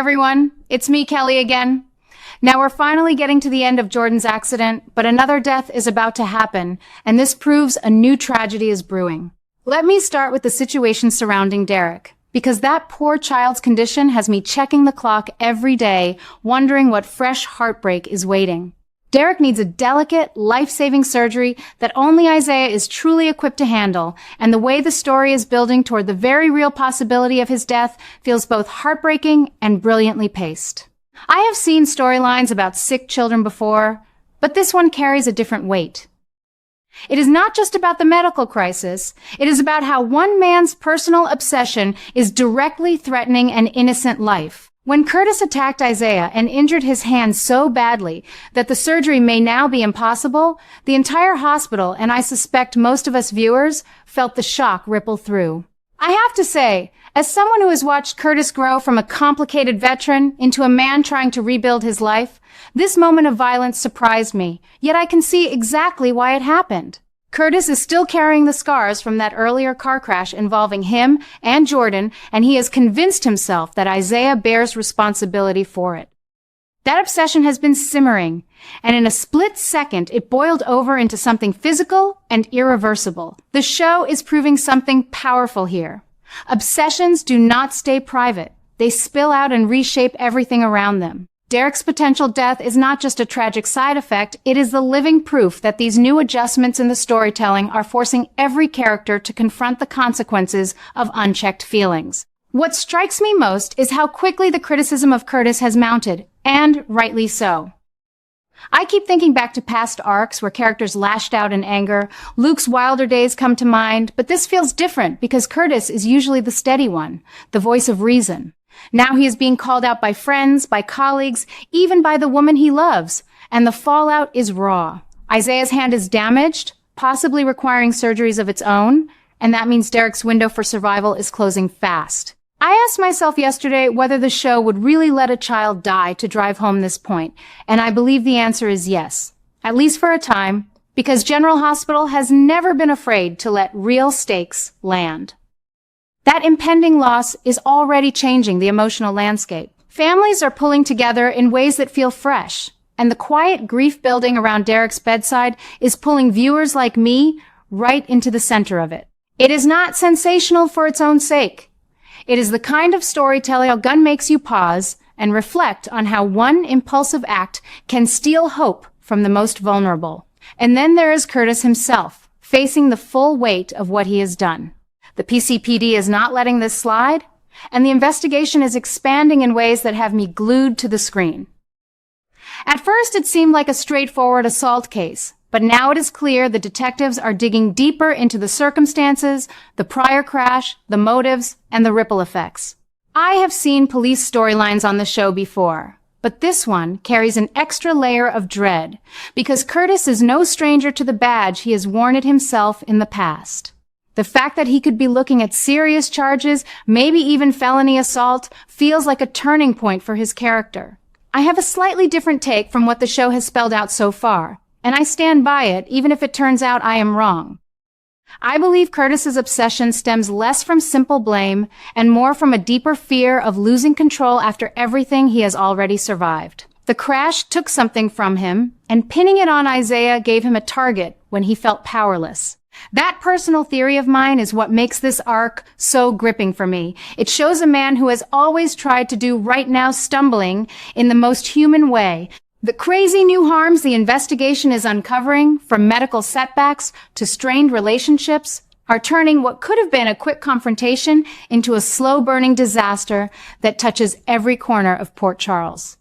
everyone, it's me, Kelly, again. Now we're finally getting to the end of Jordan's accident, but another death is about to happen, and this proves a new tragedy is brewing. Let me start with the situation surrounding Derek, because that poor child's condition has me checking the clock every day, wondering what fresh heartbreak is waiting. Derek needs a delicate, life-saving surgery that only Isaiah is truly equipped to handle, and the way the story is building toward the very real possibility of his death feels both heartbreaking and brilliantly paced. I have seen storylines about sick children before, but this one carries a different weight. It is not just about the medical crisis, it is about how one man's personal obsession is directly threatening an innocent life. When Curtis attacked Isaiah and injured his hand so badly that the surgery may now be impossible, the entire hospital, and I suspect most of us viewers, felt the shock ripple through. I have to say, as someone who has watched Curtis grow from a complicated veteran into a man trying to rebuild his life, this moment of violence surprised me, yet I can see exactly why it happened. Curtis is still carrying the scars from that earlier car crash involving him and Jordan, and he has convinced himself that Isaiah bears responsibility for it. That obsession has been simmering, and in a split second, it boiled over into something physical and irreversible. The show is proving something powerful here. Obsessions do not stay private. They spill out and reshape everything around them. Derek's potential death is not just a tragic side effect, it is the living proof that these new adjustments in the storytelling are forcing every character to confront the consequences of unchecked feelings. What strikes me most is how quickly the criticism of Curtis has mounted, and rightly so. I keep thinking back to past arcs where characters lashed out in anger. Luke's wilder days come to mind, but this feels different because Curtis is usually the steady one, the voice of reason. Now he is being called out by friends, by colleagues, even by the woman he loves, and the fallout is raw. Isaiah's hand is damaged, possibly requiring surgeries of its own, and that means Derek's window for survival is closing fast. I asked myself yesterday whether the show would really let a child die to drive home this point, and I believe the answer is yes, at least for a time, because General Hospital has never been afraid to let real stakes land. That impending loss is already changing the emotional landscape. Families are pulling together in ways that feel fresh, and the quiet grief building around Derek's bedside is pulling viewers like me right into the center of it. It is not sensational for its own sake. It is the kind of storytelling that makes you pause and reflect on how one impulsive act can steal hope from the most vulnerable. And then there is Curtis himself, facing the full weight of what he has done. The PCPD is not letting this slide, and the investigation is expanding in ways that have me glued to the screen. At first, it seemed like a straightforward assault case, but now it is clear the detectives are digging deeper into the circumstances, the prior crash, the motives, and the ripple effects. I have seen police storylines on the show before, but this one carries an extra layer of dread, because Curtis is no stranger to the badge he has worn it himself in the past. The fact that he could be looking at serious charges, maybe even felony assault, feels like a turning point for his character. I have a slightly different take from what the show has spelled out so far, and I stand by it even if it turns out I am wrong. I believe Curtis's obsession stems less from simple blame and more from a deeper fear of losing control after everything he has already survived. The crash took something from him, and pinning it on Isaiah gave him a target when he felt powerless. That personal theory of mine is what makes this arc so gripping for me. It shows a man who has always tried to do right now stumbling in the most human way. The crazy new harms the investigation is uncovering, from medical setbacks to strained relationships, are turning what could have been a quick confrontation into a slow-burning disaster that touches every corner of Port Charles.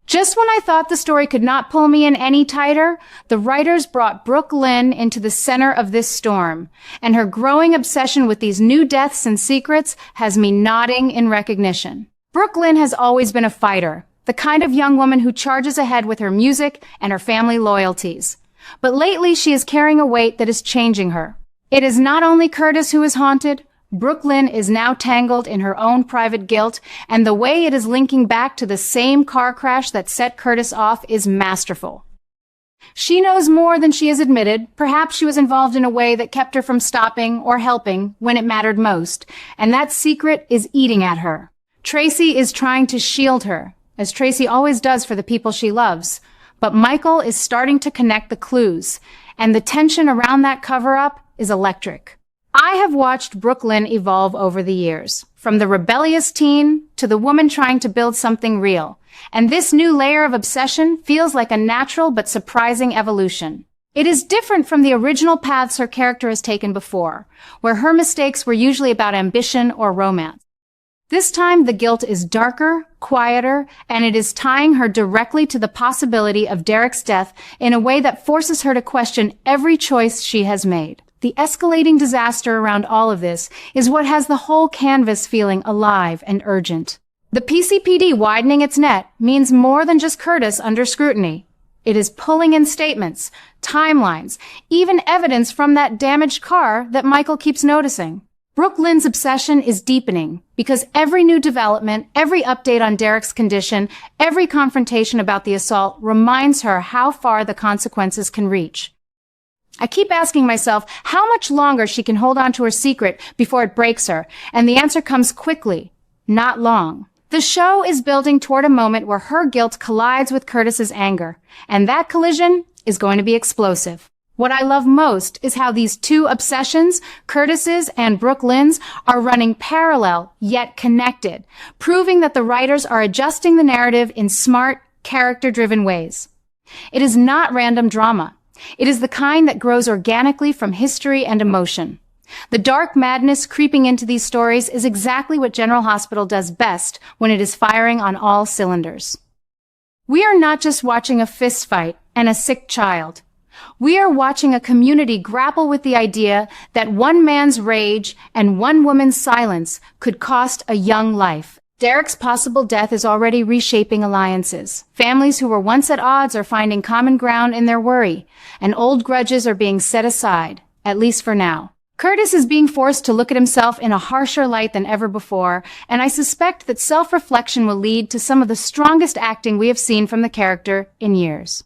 Just when I thought the story could not pull me in any tighter, the writers brought Brook into the center of this storm, and her growing obsession with these new deaths and secrets has me nodding in recognition. Brook has always been a fighter, the kind of young woman who charges ahead with her music and her family loyalties. But lately she is carrying a weight that is changing her. It is not only Curtis who is haunted, Brook is now tangled in her own private guilt, and the way it is linking back to the same car crash that set Curtis off is masterful. She knows more than she has admitted. Perhaps she was involved in a way that kept her from stopping or helping when it mattered most, and that secret is eating at her. Tracy is trying to shield her, as Tracy always does for the people she loves. But Michael is starting to connect the clues, and the tension around that cover-up is electric. I have watched Brook Lynn evolve over the years, from the rebellious teen to the woman trying to build something real. And this new layer of obsession feels like a natural but surprising evolution. It is different from the original paths her character has taken before, where her mistakes were usually about ambition or romance. This time, the guilt is darker, quieter, and it is tying her directly to the possibility of Derek's death in a way that forces her to question every choice she has made. The escalating disaster around all of this is what has the whole canvas feeling alive and urgent. The PCPD widening its net means more than just Curtis under scrutiny. It is pulling in statements, timelines, even evidence from that damaged car that Michael keeps noticing. Brook Lynn's obsession is deepening because every new development, every update on Derek's condition, every confrontation about the assault reminds her how far the consequences can reach. I keep asking myself how much longer she can hold on to her secret before it breaks her, and the answer comes quickly, not long. The show is building toward a moment where her guilt collides with Curtis's anger, and that collision is going to be explosive. What I love most is how these two obsessions, Curtis's and Brook Lynn's, are running parallel yet connected, proving that the writers are adjusting the narrative in smart, character-driven ways. It is not random drama. It is the kind that grows organically from history and emotion. The dark madness creeping into these stories is exactly what General Hospital does best when it is firing on all cylinders. We are not just watching a fist fight and a sick child. We are watching a community grapple with the idea that one man's rage and one woman's silence could cost a young life. Derek's possible death is already reshaping alliances. Families who were once at odds are finding common ground in their worry, and old grudges are being set aside, at least for now. Curtis is being forced to look at himself in a harsher light than ever before, and I suspect that self-reflection will lead to some of the strongest acting we have seen from the character in years.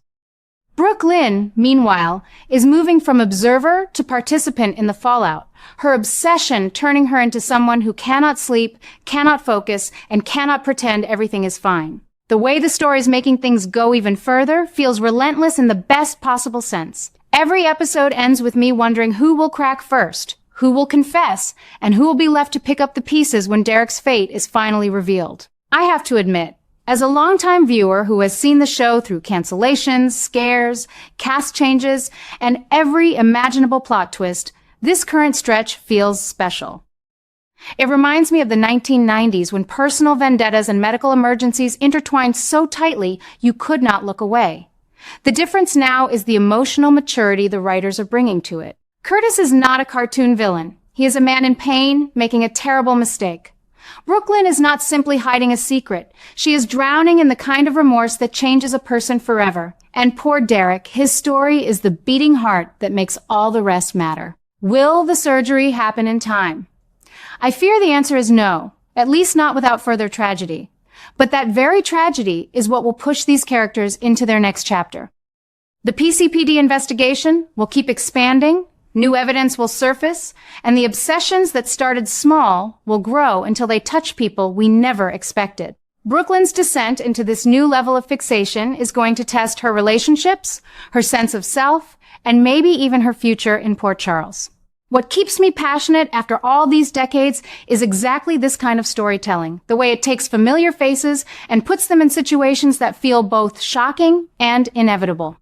Brook Lynn, meanwhile, is moving from observer to participant in the fallout, her obsession turning her into someone who cannot sleep, cannot focus, and cannot pretend everything is fine. The way the story is making things go even further feels relentless in the best possible sense. Every episode ends with me wondering who will crack first, who will confess, and who will be left to pick up the pieces when Derek's fate is finally revealed. I have to admit, as a longtime viewer who has seen the show through cancellations, scares, cast changes, and every imaginable plot twist, this current stretch feels special. It reminds me of the 1990s when personal vendettas and medical emergencies intertwined so tightly you could not look away. The difference now is the emotional maturity the writers are bringing to it. Curtis is not a cartoon villain. He is a man in pain, making a terrible mistake. Brook Lynn is not simply hiding a secret. She is drowning in the kind of remorse that changes a person forever. And poor Derek, his story is the beating heart that makes all the rest matter. Will the surgery happen in time? I fear the answer is no, at least not without further tragedy. But that very tragedy is what will push these characters into their next chapter. The PCPD investigation will keep expanding, new evidence will surface, and the obsessions that started small will grow until they touch people we never expected. Brook Lynn's descent into this new level of fixation is going to test her relationships, her sense of self, and maybe even her future in Port Charles. What keeps me passionate after all these decades is exactly this kind of storytelling, the way it takes familiar faces and puts them in situations that feel both shocking and inevitable.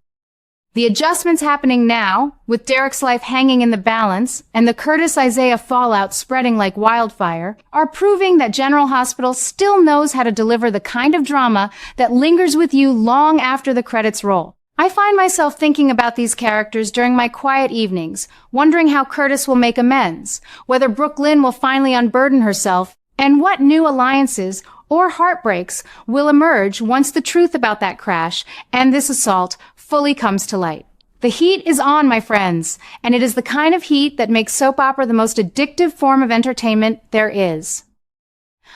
The adjustments happening now, with Derek's life hanging in the balance and the Curtis-Isaiah fallout spreading like wildfire, are proving that General Hospital still knows how to deliver the kind of drama that lingers with you long after the credits roll. I find myself thinking about these characters during my quiet evenings, wondering how Curtis will make amends, whether Brook Lynn will finally unburden herself, and what new alliances or heartbreaks will emerge once the truth about that crash and this assault fully comes to light. The heat is on, my friends, and it is the kind of heat that makes soap opera the most addictive form of entertainment there is.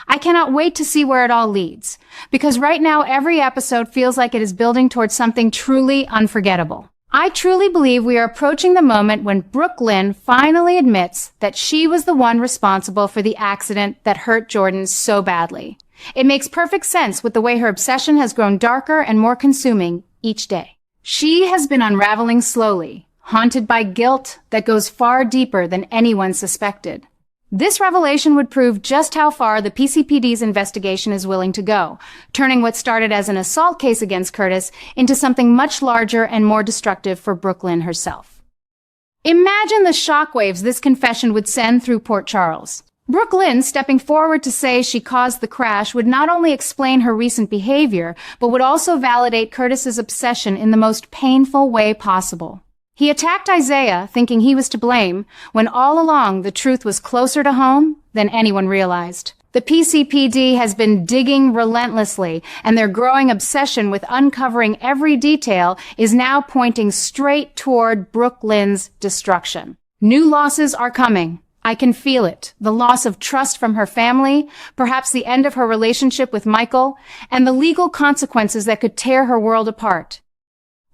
I cannot wait to see where it all leads, because right now every episode feels like it is building towards something truly unforgettable. I truly believe we are approaching the moment when Brook Lynn finally admits that she was the one responsible for the accident that hurt Jordan so badly. It makes perfect sense with the way her obsession has grown darker and more consuming each day. She has been unraveling slowly, haunted by guilt that goes far deeper than anyone suspected. This revelation would prove just how far the PCPD's investigation is willing to go, turning what started as an assault case against Curtis into something much larger and more destructive for Brook Lynn herself. Imagine the shockwaves this confession would send through Port Charles. Brook Lynn stepping forward to say she caused the crash would not only explain her recent behavior, but would also validate Curtis's obsession in the most painful way possible. He attacked Isaiah thinking he was to blame, when all along the truth was closer to home than anyone realized. The PCPD has been digging relentlessly, and their growing obsession with uncovering every detail is now pointing straight toward Brook Lynn's destruction. New losses are coming. I can feel it. The loss of trust from her family, perhaps the end of her relationship with Michael, and the legal consequences that could tear her world apart.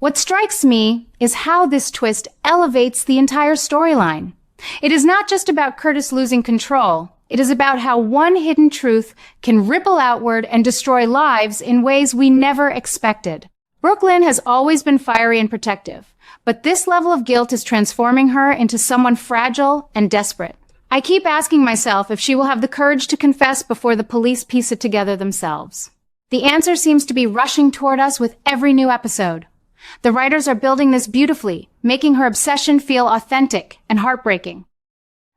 What strikes me is how this twist elevates the entire storyline. It is not just about Curtis losing control. It is about how one hidden truth can ripple outward and destroy lives in ways we never expected. Brook Lynn has always been fiery and protective, but this level of guilt is transforming her into someone fragile and desperate. I keep asking myself if she will have the courage to confess before the police piece it together themselves. The answer seems to be rushing toward us with every new episode. The writers are building this beautifully, making her obsession feel authentic and heartbreaking.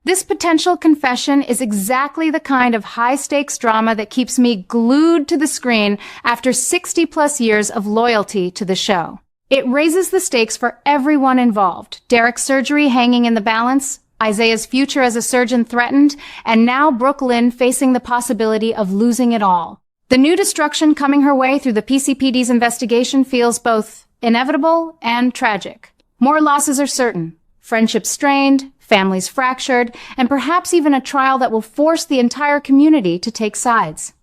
This potential confession is exactly the kind of high-stakes drama that keeps me glued to the screen after 60-plus years of loyalty to the show. It raises the stakes for everyone involved. Derek's surgery hanging in the balance, Isaiah's future as a surgeon threatened, and now Brook Lynn facing the possibility of losing it all. The new destruction coming her way through the PCPD's investigation feels both inevitable and tragic. More losses are certain. Friendships strained, families fractured, and perhaps even a trial that will force the entire community to take sides.